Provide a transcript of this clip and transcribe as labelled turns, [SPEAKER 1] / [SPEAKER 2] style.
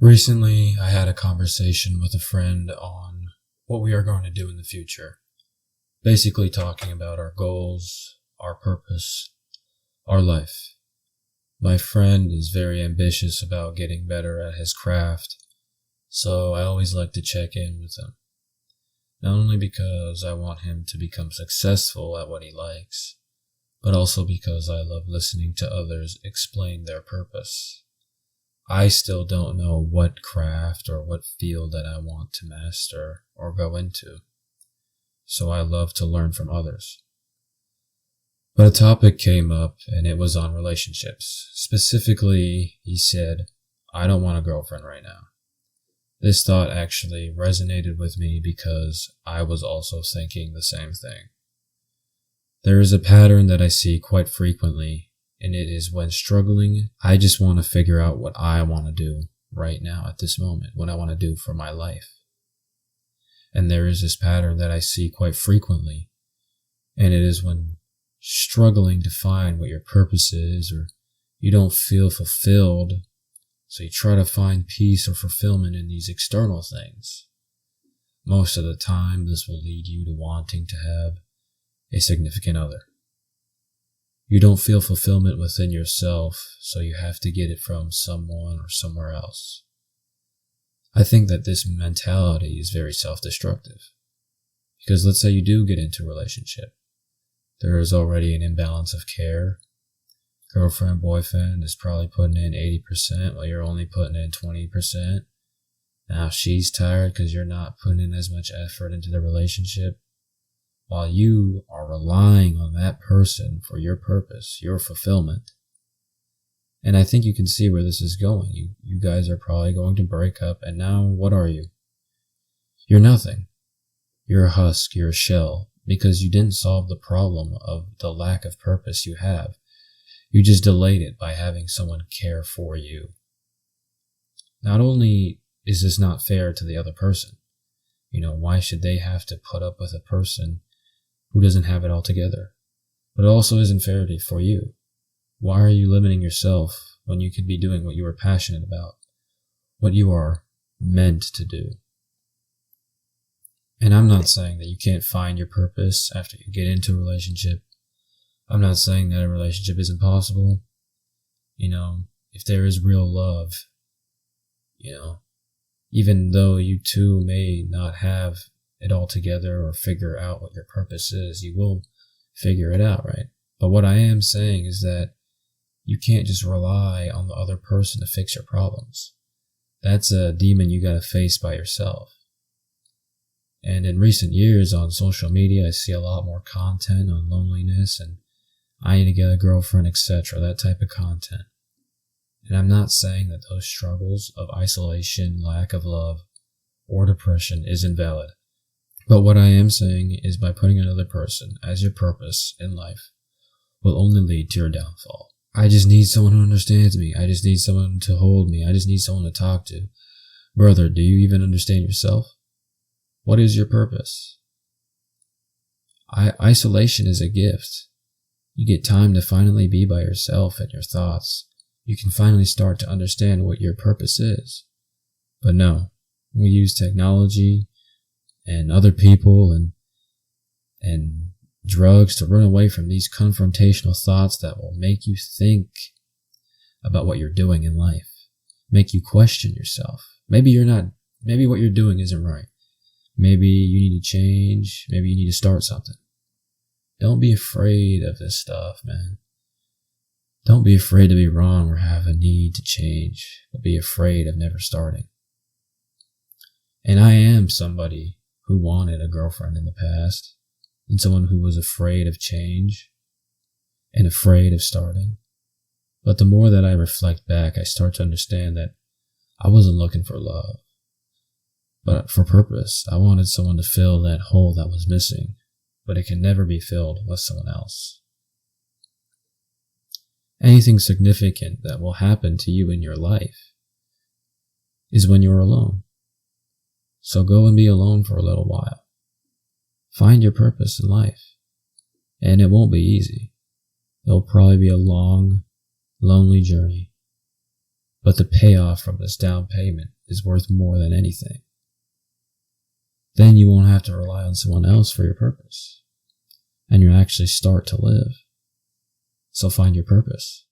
[SPEAKER 1] Recently, I had a conversation with a friend on what we are going to do in the future. Basically talking about our goals, our purpose, our life. My friend is very ambitious about getting better at his craft, so I always like to check in with him. Not only because I want him to become successful at what he likes, but also because I love listening to others explain their purpose. I still don't know what craft or what field that I want to master or go into, so I love to learn from others. But a topic came up and it was on relationships. Specifically, he said, I don't want a girlfriend right now. This thought actually resonated with me because I was also thinking the same thing. There is a pattern that I see quite frequently, and it is when struggling, I just want to figure out what I want to do right now at this moment, what I want to do for my life. And there is this pattern that I see quite frequently, and it is when struggling to find what your purpose is, or you don't feel fulfilled, so you try to find peace or fulfillment in these external things. Most of the time, this will lead you to wanting to have a significant other. You don't feel fulfillment within yourself, so you have to get it from someone or somewhere else. I think that this mentality is very self-destructive. Because let's say you do get into a relationship. There is already an imbalance of care. Girlfriend, boyfriend is probably putting in 80% while you're only putting in 20%. Now she's tired because you're not putting in as much effort into the relationship, while you are relying on that person for your purpose, your fulfillment. And I think you can see where this is going. You guys are probably going to break up, and now what are you? You're nothing. You're a husk, you're a shell, because you didn't solve the problem of the lack of purpose you have. You just delayed it by having someone care for you. Not only is this not fair to the other person, why should they have to put up with a person who doesn't have it all together? But it also isn't fair for you. Why are you limiting yourself when you could be doing what you are passionate about, what you are meant to do? And I'm not saying that you can't find your purpose after you get into a relationship. I'm not saying that a relationship isn't possible. If there is real love, even though you two may not have it all together or figure out what your purpose is, you will figure it out, right? But what I am saying is that you can't just rely on the other person to fix your problems. That's a demon you gotta face by yourself. And in recent years on social media, I see a lot more content on loneliness and I need to get a girlfriend, etc., that type of content. And I'm not saying that those struggles of isolation, lack of love, or depression is invalid. But what I am saying is by putting another person as your purpose in life will only lead to your downfall. I just need someone who understands me. I just need someone to hold me. I just need someone to talk to. Brother, do you even understand yourself? What is your purpose? Isolation is a gift. You get time to finally be by yourself and your thoughts. You can finally start to understand what your purpose is. But no, we use technology and other people and drugs to run away from these confrontational thoughts that will make you think about what you're doing in life, make you question yourself. Maybe what you're doing isn't right. Maybe you need to change. Maybe you need to start something. Don't be afraid of this stuff, man. Don't be afraid to be wrong or have a need to change, but be afraid of never starting. And I am somebody who wanted a girlfriend in the past, and someone who was afraid of change and afraid of starting. But the more that I reflect back, I start to understand that I wasn't looking for love, but for purpose. I wanted someone to fill that hole that was missing, but it can never be filled with someone else. Anything significant that will happen to you in your life is when you're alone. So go and be alone for a little while. Find your purpose in life. And it won't be easy. It'll probably be a long, lonely journey. but the payoff from this down payment is worth more than anything. Then you won't have to rely on someone else for your purpose, and you actually start to live. So find your purpose.